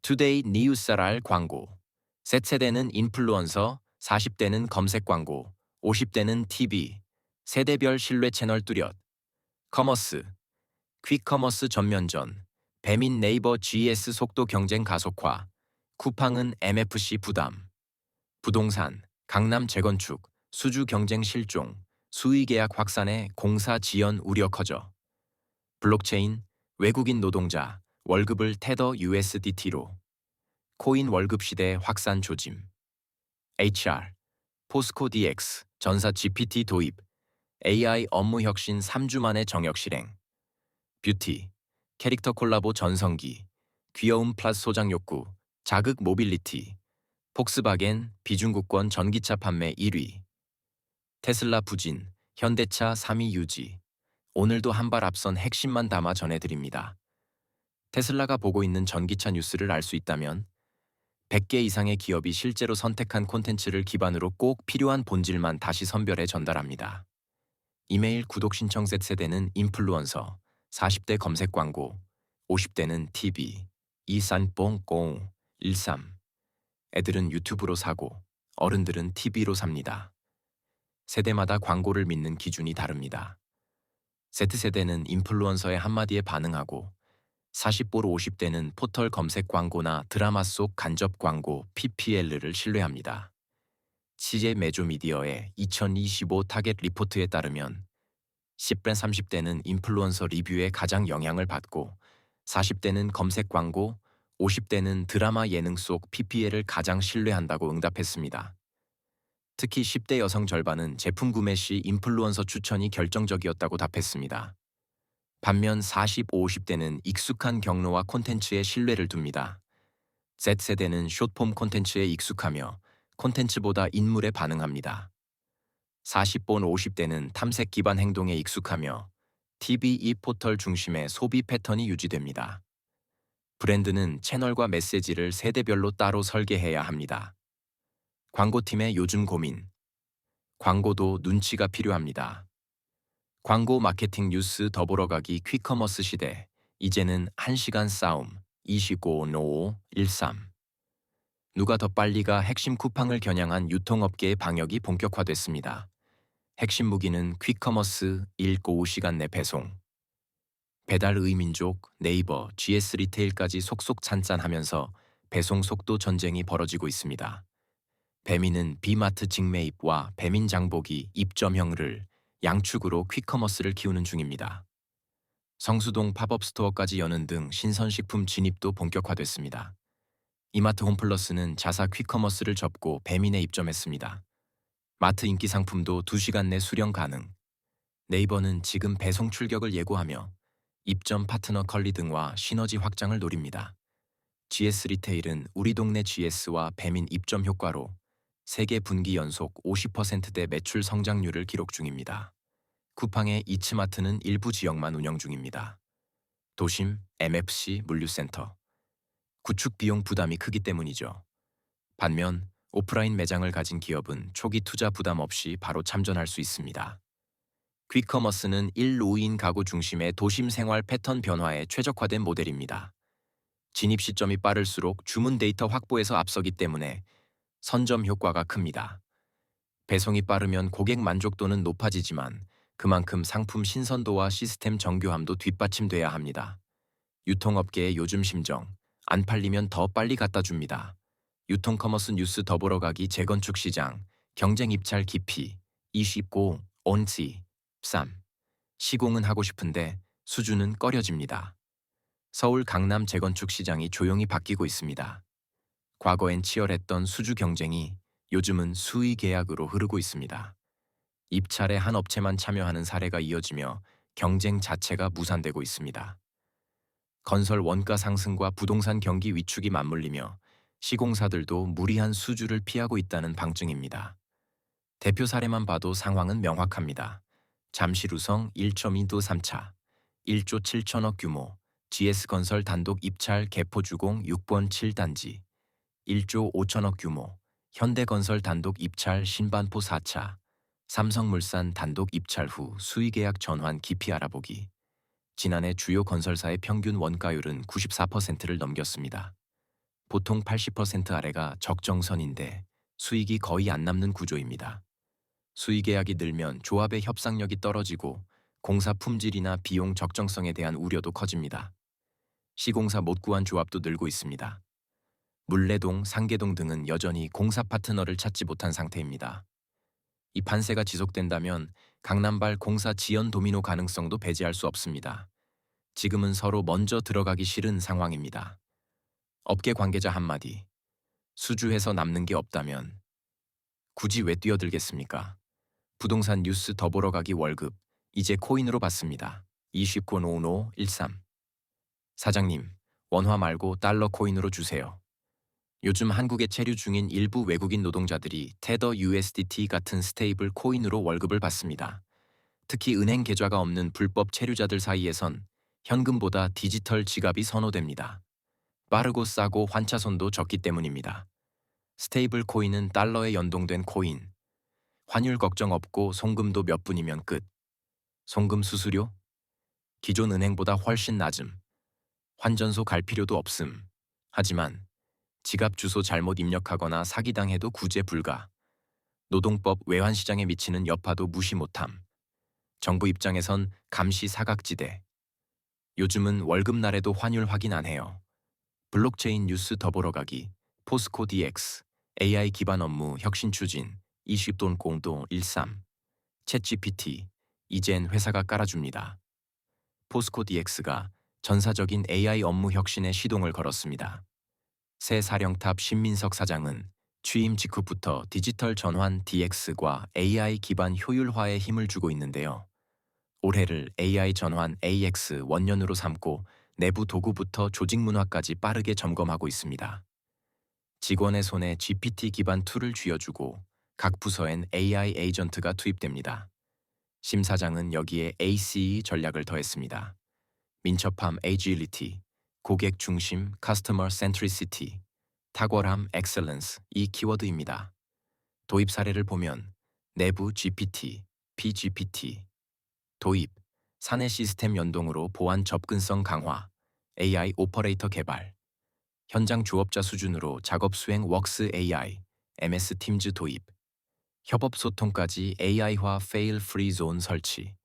투데이 뉴스알 광고. Z세대는 인플루언서, 40대는 검색 광고, 50대는 TV. 세대별 신뢰 채널 뚜렷. 커머스. 퀵커머스 전면전. 배민 네이버 GS 속도 경쟁 가속화. 쿠팡은 MFC 부담. 부동산. 강남 재건축. 수주 경쟁 실종. 수의 계약 확산에 공사 지연 우려 커져. 블록체인. 외국인 노동자. 월급을 테더 USDT로. 코인 월급 시대 확산 조짐. HR. 포스코 DX. 전사 GPT 도입. AI 업무 혁신 3주 만에 정역 실행. 뷰티. 캐릭터 콜라보 전성기. 귀여움 플러스 소장 욕구. 자극 모빌리티. 폭스바겐 비중국권 전기차 판매 1위. 테슬라 부진. 현대차 3위 유지. 오늘도 한 발 앞선 핵심만 담아 전해드립니다. 테슬라가 보고 있는 전기차 뉴스를 알 수 있다면 100개 이상의 기업이 실제로 선택한 콘텐츠를 기반으로 꼭 필요한 본질만 다시 선별해 전달합니다. 이메일 구독 신청 Z세대는 인플루언서, 40대 검색 광고, 50대는 TV, 이산뽕꽁 13. 애들은 유튜브로 사고, 어른들은 TV로 삽니다. 세대마다 광고를 믿는 기준이 다릅니다. Z세대는 인플루언서의 한마디에 반응하고 40보로 50대는 포털 검색 광고나 드라마 속 간접 광고 PPL를 신뢰합니다. CJ 메조미디어의 2025 타겟 리포트에 따르면 10배 30대는 인플루언서 리뷰에 가장 영향을 받고 40대는 검색 광고, 50대는 드라마 예능 속 PPL을 가장 신뢰한다고 응답했습니다. 특히 10대 여성 절반은 제품 구매 시 인플루언서 추천이 결정적이었다고 답했습니다. 반면 40, 50대는 익숙한 경로와 콘텐츠에 신뢰를 둡니다. Z세대는 숏폼 콘텐츠에 익숙하며 콘텐츠보다 인물에 반응합니다. 40본 50대는 탐색 기반 행동에 익숙하며 TV 포털 중심의 소비 패턴이 유지됩니다. 브랜드는 채널과 메시지를 세대별로 따로 설계해야 합니다. 광고팀의 요즘 고민. 광고도 눈치가 필요합니다. 광고 마케팅 뉴스 더보러가기 퀵커머스 시대. 이제는 1시간 싸움. 25노 13. 누가 더 빨리가 핵심 쿠팡을 겨냥한 유통업계의 방역이 본격화됐습니다. 핵심 무기는 퀵커머스 1-5시간 내 배송. 배달 의민족, 네이버, GS 리테일까지 속속 찬찬하면서 배송 속도 전쟁이 벌어지고 있습니다. 배민은 비마트 직매입과 배민 장보기 입점형을 양축으로 퀵커머스를 키우는 중입니다. 성수동 팝업 스토어까지 여는 등 신선식품 진입도 본격화됐습니다. 이마트 홈플러스는 자사 퀵커머스를 접고 배민에 입점했습니다. 마트 인기 상품도 2시간 내 수령 가능. 네이버는 지금 배송 출격을 예고하며 입점 파트너 컬리 등과 시너지 확장을 노립니다. GS 리테일은 우리 동네 GS와 배민 입점 효과로 세계 분기 연속 50%대 매출 성장률을 기록 중입니다. 쿠팡의 이츠마트는 일부 지역만 운영 중입니다. 도심, MFC, 물류센터. 구축 비용 부담이 크기 때문이죠. 반면 오프라인 매장을 가진 기업은 초기 투자 부담 없이 바로 참전할 수 있습니다. 퀵커머스는 1-5인 가구 중심의 도심 생활 패턴 변화에 최적화된 모델입니다. 진입 시점이 빠를수록 주문 데이터 확보에서 앞서기 때문에 선점 효과가 큽니다. 배송이 빠르면 고객 만족도는 높아지지만 그만큼 상품 신선도와 시스템 정교함도 뒷받침돼야 합니다. 유통업계의 요즘 심정, 안 팔리면 더 빨리 갖다 줍니다. 유통커머스 뉴스 더보러가기 재건축 시장, 경쟁 입찰 깊이, 29, 온치, 3. 시공은 하고 싶은데 수주는 꺼려집니다. 서울 강남 재건축 시장이 조용히 바뀌고 있습니다. 과거엔 치열했던 수주 경쟁이 요즘은 수의 계약으로 흐르고 있습니다. 입찰에 한 업체만 참여하는 사례가 이어지며 경쟁 자체가 무산되고 있습니다. 건설 원가 상승과 부동산 경기 위축이 맞물리며 시공사들도 무리한 수주를 피하고 있다는 방증입니다. 대표 사례만 봐도 상황은 명확합니다. 잠실우성 1.2도 3차, 1조 7천억 규모, GS건설 단독 입찰 개포주공 6번 7단지, 1조 5천억 규모, 현대건설 단독 입찰 신반포 4차, 삼성물산 단독 입찰 후 수의계약 전환 깊이 알아보기. 지난해 주요 건설사의 평균 원가율은 94%를 넘겼습니다. 보통 80% 아래가 적정선인데 수익이 거의 안 남는 구조입니다. 수의계약이 늘면 조합의 협상력이 떨어지고 공사 품질이나 비용 적정성에 대한 우려도 커집니다. 시공사 못 구한 조합도 늘고 있습니다. 물레동, 상계동 등은 여전히 공사 파트너를 찾지 못한 상태입니다. 이 판세가 지속된다면 강남발 공사 지연 도미노 가능성도 배제할 수 없습니다. 지금은 서로 먼저 들어가기 싫은 상황입니다. 업계 관계자 한마디. 수주해서 남는 게 없다면 굳이 왜 뛰어들겠습니까? 부동산 뉴스 더 보러 가기 월급 이제 코인으로 받습니다. 295513 사장님, 원화 말고 달러 코인으로 주세요. 요즘 한국에 체류 중인 일부 외국인 노동자들이 테더 USDT 같은 스테이블 코인으로 월급을 받습니다. 특히 은행 계좌가 없는 불법 체류자들 사이에선 현금보다 디지털 지갑이 선호됩니다. 빠르고 싸고 환차손도 적기 때문입니다. 스테이블 코인은 달러에 연동된 코인. 환율 걱정 없고 송금도 몇 분이면 끝. 송금 수수료? 기존 은행보다 훨씬 낮음. 환전소 갈 필요도 없음. 하지만 지갑 주소 잘못 입력하거나 사기당해도 구제 불가. 노동법 외환시장에 미치는 여파도 무시 못함. 정부 입장에선 감시 사각지대. 요즘은 월급날에도 환율 확인 안 해요. 블록체인 뉴스 더 보러 가기, 포스코 DX, AI 기반 업무 혁신 추진, 20돈 공도 13, 챗GPT, 이젠 회사가 깔아줍니다. 포스코 DX가 전사적인 AI 업무 혁신에 시동을 걸었습니다. 새 사령탑 신민석 사장은 취임 직후부터 디지털 전환 DX과 AI 기반 효율화에 힘을 주고 있는데요. 올해를 AI 전환 AX 원년으로 삼고 내부 도구부터 조직 문화까지 빠르게 점검하고 있습니다. 직원의 손에 GPT 기반 툴을 쥐어주고 각 부서엔 AI 에이전트가 투입됩니다. 심 사장은 여기에 ACE 전략을 더했습니다. 민첩함 Agility, 고객 중심 Customer Centricity, 탁월함 Excellence 이 키워드입니다. 도입 사례를 보면 내부 GPT, PGPT, 도입, 사내 시스템 연동으로 보안 접근성 강화, AI 오퍼레이터 개발, 현장 조업자 수준으로 작업 수행 웍스 AI, MS 팀즈 도입, 협업 소통까지 AI화 페일 프리 존 설치,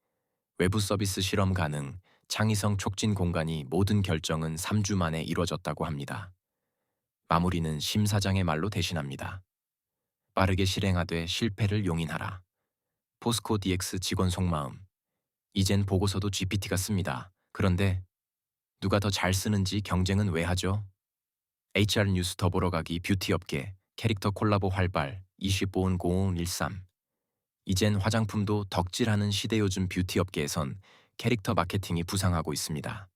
외부 서비스 실험 가능, 창의성 촉진 공간이 모든 결정은 3주 만에 이뤄졌다고 합니다. 마무리는 심 사장의 말로 대신합니다. 빠르게 실행하되 실패를 용인하라. 포스코 DX 직원 속마음. 이젠 보고서도 GPT가 씁니다. 그런데 누가 더 잘 쓰는지 경쟁은 왜 하죠? HR 뉴스 더 보러 가기 뷰티 업계 캐릭터 콜라보 활발 25온0013 이젠 화장품도 덕질하는 시대. 요즘 뷰티 업계에선 캐릭터 마케팅이 부상하고 있습니다.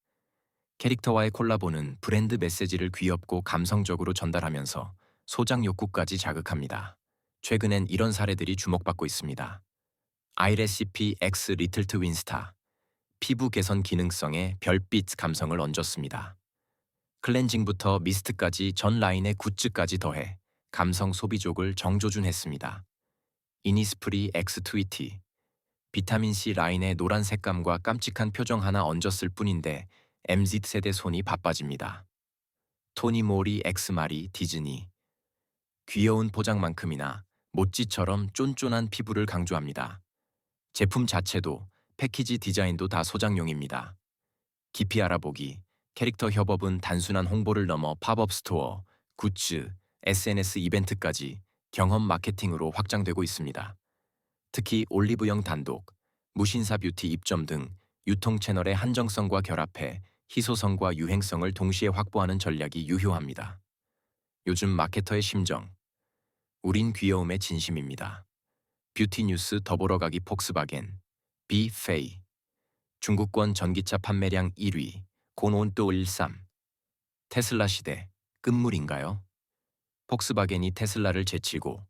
캐릭터와의 콜라보는 브랜드 메시지를 귀엽고 감성적으로 전달하면서 소장 욕구까지 자극합니다. 최근엔 이런 사례들이 주목받고 있습니다. 아이레시피 X 리틀트 윈스타 피부 개선 기능성에 별빛 감성을 얹었습니다. 클렌징부터 미스트까지 전 라인의 굿즈까지 더해 감성 소비족을 정조준했습니다. 이니스프리 X 트위티 비타민C 라인의 노란 색감과 깜찍한 표정 하나 얹었을 뿐인데 MZ세대 손이 바빠집니다. 토니 모리 X 마리 디즈니 귀여운 포장만큼이나 모찌처럼 쫀쫀한 피부를 강조합니다. 제품 자체도 패키지 디자인도 다 소장용입니다. 깊이 알아보기 캐릭터 협업은 단순한 홍보를 넘어 팝업 스토어, 굿즈, SNS 이벤트까지 경험 마케팅으로 확장되고 있습니다. 특히 올리브영 단독, 무신사 뷰티 입점 등 유통 채널의 한정성과 결합해 희소성과 유행성을 동시에 확보하는 전략이 유효합니다. 요즘 마케터의 심정. 우린 귀여움의 진심입니다. 뷰티 뉴스 더 보러 가기 폭스바겐, 비페이. 중국권 전기차 판매량 1위, 고논또 13. 테슬라 시대, 끝물인가요? 폭스바겐이 테슬라를 제치고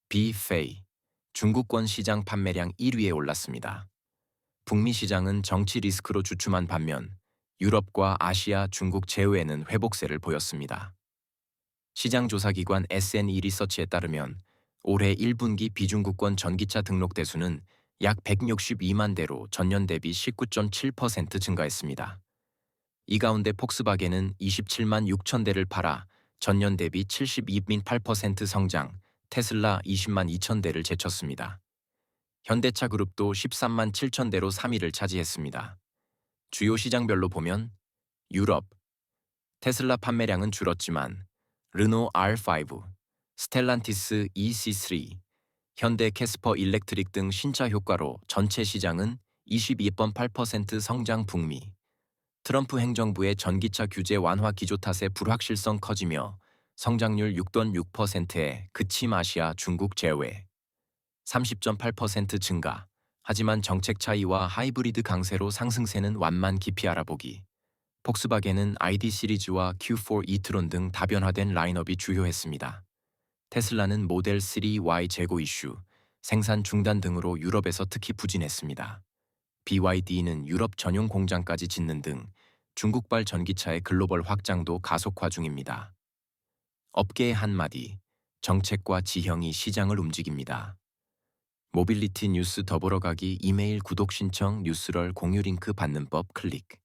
비페이, 중국권 시장 판매량 1위에 올랐습니다. 북미 시장은 정치 리스크로 주춤한 반면 유럽과 아시아, 중국 제외에는 회복세를 보였습니다. 시장조사기관 SNE 리서치에 따르면 올해 1분기 비중국권 전기차 등록 대수는 약 162만 대로 전년 대비 19.7% 증가했습니다. 이 가운데 폭스바겐은 27만 6천 대를 팔아 전년 대비 72.8% 성장, 테슬라 20만 2천 대를 제쳤습니다. 현대차 그룹도 13만 7천 대로 3위를 차지했습니다. 주요 시장별로 보면 유럽, 테슬라 판매량은 줄었지만 르노 R5, 스텔란티스 EC3, 현대 캐스퍼 일렉트릭 등 신차 효과로 전체 시장은 22.8% 성장 북미. 트럼프 행정부의 전기차 규제 완화 기조 탓에 불확실성 커지며 성장률 6.6%에 그친 아시아 중국 제외. 30.8% 증가. 하지만 정책 차이와 하이브리드 강세로 상승세는 완만 깊이 알아보기. 폭스바겐은 ID 시리즈와 Q4 이트론 등 다변화된 라인업이 주요했습니다. 테슬라는 모델 3 Y 재고 이슈, 생산 중단 등으로 유럽에서 특히 부진했습니다. BYD는 유럽 전용 공장까지 짓는 등 중국발 전기차의 글로벌 확장도 가속화 중입니다. 업계의 한마디, 정책과 지형이 시장을 움직입니다. 모빌리티 뉴스 더보러 가기 이메일 구독 신청 뉴스럴 공유 링크 받는 법 클릭.